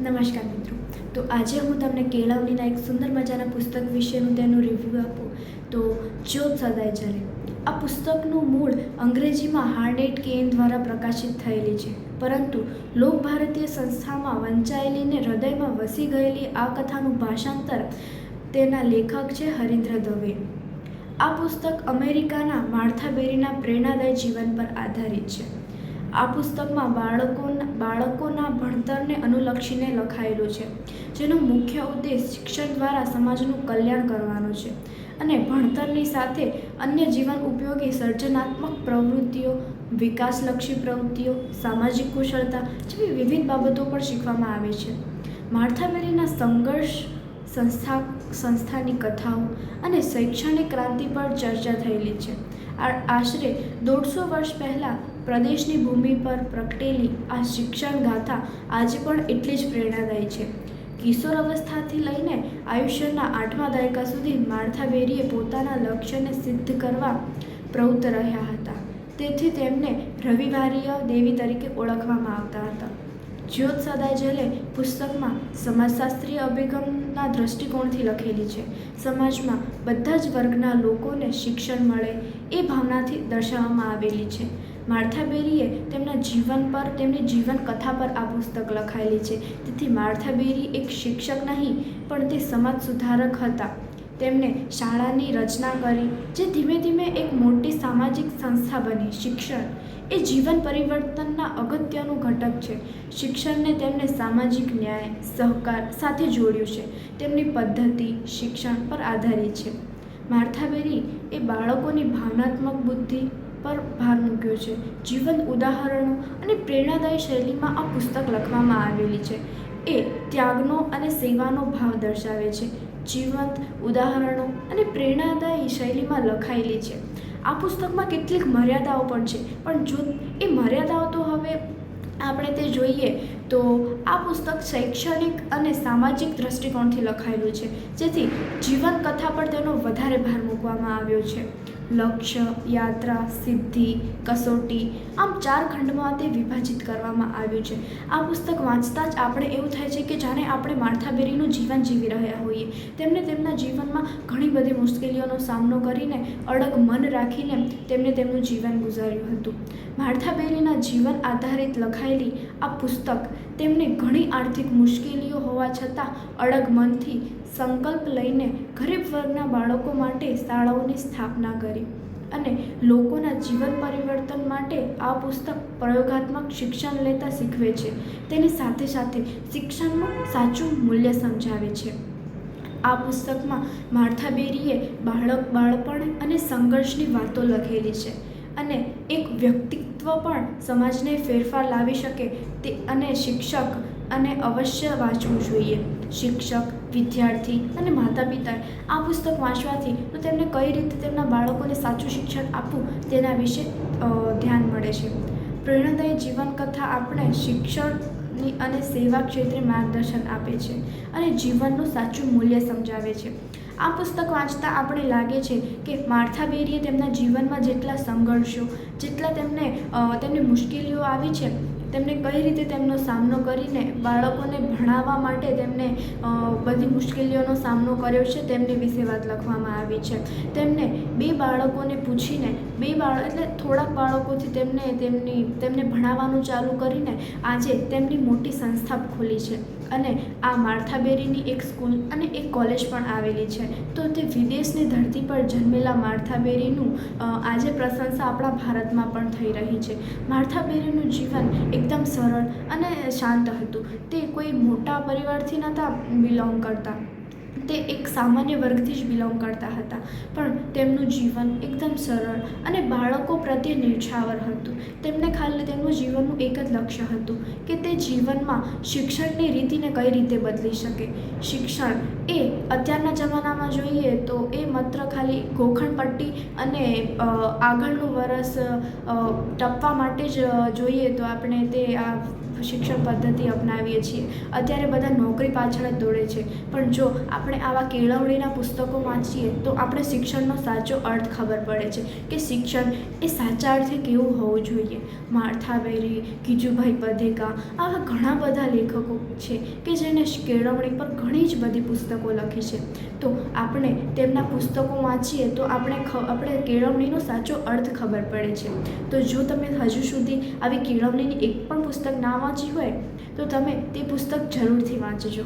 નમસ્કાર મિત્રો. તો આજે હું તમને કેળવણીના એક સુંદર મજાના પુસ્તક વિશેનું તેનું રિવ્યૂ આપું. તો જ્યોત સદાય જલે. આ પુસ્તકનું મૂળ અંગ્રેજીમાં હાર્નેટ કેન દ્વારા પ્રકાશિત થયેલી છે, પરંતુ લોક ભારતીય સંસ્થામાં વંચાયેલીને હૃદયમાં વસી ગયેલી આ કથાનું ભાષાંતર તેના લેખક છે હરીન્દ્ર દવે. આ પુસ્તક અમેરિકાના માર્થા બેરીના પ્રેરણાદાયી જીવન પર આધારિત છે. આ પુસ્તકમાં બાળકોના ભણતરને અનુલક્ષીને લખાયેલું છે, જેનો મુખ્ય ઉદ્દેશ શિક્ષણ દ્વારા સમાજનું કલ્યાણ કરવાનો છે અને ભણતરની સાથે અન્ય જીવન ઉપયોગી સર્જનાત્મક પ્રવૃત્તિઓ, વિકાસલક્ષી પ્રવૃત્તિઓ, સામાજિક કુશળતા જેવી વિવિધ બાબતો પણ શીખવામાં આવે છે. માર્થા બેરીના સંઘર્ષ, સંસ્થાની કથાઓ અને શૈક્ષણિક ક્રાંતિ પર ચર્ચા થયેલી છે. આશરે 150 વર્ષ પહેલાં પ્રદેશની ભૂમિ પર પ્રગટેલી આ શિક્ષણ ગાથા આજે પણ એટલી જ પ્રેરણાદાયી છે. કિશોર અવસ્થાથી લઈને આયુષ્યના 8મા દાયકા સુધી માર્થા બેરીએ પોતાના લક્ષ્યને સિદ્ધ કરવા પ્રવૃત્ત રહ્યા હતા. તેથી તેમને રવિવારીય દેવી તરીકે ઓળખવામાં આવતા હતા. જ્યોત સદાય જલે પુસ્તકમાં સમાજશાસ્ત્રીય અભિગમના દૃષ્ટિકોણથી લખેલી છે. સમાજમાં બધા જ વર્ગના લોકોને શિક્ષણ મળે એ ભાવનાથી દર્શાવવામાં આવેલી છે. માર્થા બેરીએ તેમની જીવન કથા પર આ પુસ્તક લખાયેલી છે. તેથી માર્થા બેરી એક શિક્ષક નહીં, પણ તે સમાજ સુધારક હતા. તેમણે શાળાની રચના કરી, જે ધીમે ધીમે એક મોટી સામાજિક સંસ્થા બની. શિક્ષણ એ જીવન પરિવર્તનના અગત્યનું ઘટક છે. શિક્ષણને તેમને સામાજિક ન્યાય, સહકાર સાથે જોડ્યું છે. તેમની પદ્ધતિ શિક્ષણ પર આધારિત છે. માર્થા બેરી એ બાળકોની ભાવનાત્મક બુદ્ધિ પર ભાર મૂક્યો છે. જીવંત ઉદાહરણો અને પ્રેરણાદાયી શૈલીમાં આ પુસ્તક લખવામાં આવેલી છે. એ ત્યાગનો અને સેવાનો ભાવ દર્શાવે છે. જીવંત ઉદાહરણો અને પ્રેરણાદાયી શૈલીમાં લખાયેલી છે. આ પુસ્તકમાં કેટલીક મર્યાદાઓ પણ છે, પણ જો એ મર્યાદાઓ તો હવે આપણે તે જોઈએ તો આ પુસ્તક શૈક્ષણિક અને સામાજિક દ્રષ્ટિકોણથી લખાયેલું છે, જેથી જીવન કથા પર તેનો વધારે ભાર મૂકવામાં આવ્યો છે. લક્ષ્ય, યાત્રા, સિદ્ધિ, કસોટી, આમ 4 ખંડમાં તે વિભાજિત કરવામાં આવ્યું છે. આ પુસ્તક વાંચતા જ આપણે એવું થાય છે કે જાણે આપણે માર્થા બેરીનું જીવન જીવી રહ્યા હોઈએ. તેમણે તેમના જીવનમાં ઘણી બધી મુશ્કેલીઓનો સામનો કરીને અડગ મન રાખીને તેમણે તેમનું જીવન ગુજાર્યું હતું. માર્થા બેરીના જીવન આધારિત લખાયેલી આ પુસ્તક તેમને ઘણી આર્થિક મુશ્કેલીઓ હોવા છતાં અડગ મનથી સંકલ્પ લઈને ગરીબ વર્ગના બાળકો માટે શાળાઓની સ્થાપના કરી અને લોકોના જીવન પરિવર્તન માટે આ પુસ્તક પ્રયોગાત્મક શિક્ષણ લેતા શીખવે છે. તેની સાથે સાથે શિક્ષણનું સાચું મૂલ્ય સમજાવે છે. આ પુસ્તકમાં માર્થા બેરીએ બાળપણ અને સંઘર્ષની વાતો લખેલી છે અને એક વ્યક્તિત્વ પણ સમાજને ફેરફાર લાવી શકે તે અને શિક્ષક અને અવશ્ય વાંચવું જોઈએ. શિક્ષક, વિદ્યાર્થી અને માતા પિતાએ આ પુસ્તક વાંચવાથી તો તેમને કઈ રીતે તેમના બાળકોને સાચું શિક્ષણ આપવું તેના વિશે ધ્યાન મળે છે. પ્રેરણાદાયી જીવનકથા આપણે શિક્ષણની અને સેવા ક્ષેત્રે માર્ગદર્શન આપે છે અને જીવનનું સાચું મૂલ્ય સમજાવે છે. આ પુસ્તક વાંચતા આપણે લાગે છે કે માર્થા બેરીએ તેમના જીવનમાં જેટલા સંઘર્ષો, જેટલા તેમને મુશ્કેલીઓ આવી છે, તેમને કઈ રીતે તેમનો સામનો કરીને બાળકોને ભણાવવા માટે તેમને બધી મુશ્કેલીઓનો સામનો કર્યો છે તેમની વિશે વાત લખવામાં આવી છે. તેમને 2 બાળકોને પૂછીને એટલે થોડાક બાળકોથી તેમને ભણાવવાનું ચાલુ કરીને આજે તેમની મોટી સંસ્થા ખોલી છે અને આ માર્થા બેરીની એક સ્કૂલ અને એક કોલેજ પણ આવેલી છે. તો તે વિદેશની ધરતી પર જન્મેલા માર્થા બેરીનું આજે પ્રશંસા આપણા ભારતમાં પણ થઈ રહી છે. માર્થા બેરીનું જીવન એકદમ સરળ અને શાંત હતું. તે કોઈ મોટા પરિવારથી નહોતા બિલોંગ કરતા, તે એક સામાન્ય વર્ગથી જ બિલોંગ કરતા હતા, પણ તેમનું જીવન એકદમ સરળ અને બાળકો પ્રત્યે નિર્છાવર હતું. તેમનું જીવનનું એક જ લક્ષ્ય હતું કે તે જીવનમાં શિક્ષણની રીતિને કઈ રીતે બદલી શકે. શિક્ષણ એ અત્યારના જમાનામાં જોઈએ તો એ માત્ર ખાલી ગોખણપટ્ટી અને આગળનું વરસ ટપવા માટે જ જોઈએ તો આપણે તે આ શિક્ષણ પદ્ધતિ અપનાવીએ છીએ. અત્યારે બધા નોકરી પાછળ જ દોડે છે, પણ જો આપણે આવા કેળવણીના પુસ્તકો વાંચીએ તો આપણે શિક્ષણનો સાચો અર્થ ખબર પડે છે કે શિક્ષણ એ સાચા અર્થે કેવું હોવું જોઈએ. માર્થા બેરી, ગીજુભાઈ બધેકા, આવા ઘણા બધા લેખકો છે કે જેને કેળવણી પર ઘણી જ બધી પુસ્તકો લખી છે. તો આપણે તેમના પુસ્તકો વાંચીએ તો આપણે કેળવણીનો સાચો અર્થ ખબર પડે છે. તો જો તમે હજુ સુધી આવી કેળવણીની એક પણ પુસ્તક ના વાંચી હોય તો તમે તે પુસ્તક જરૂરથી વાંચજો.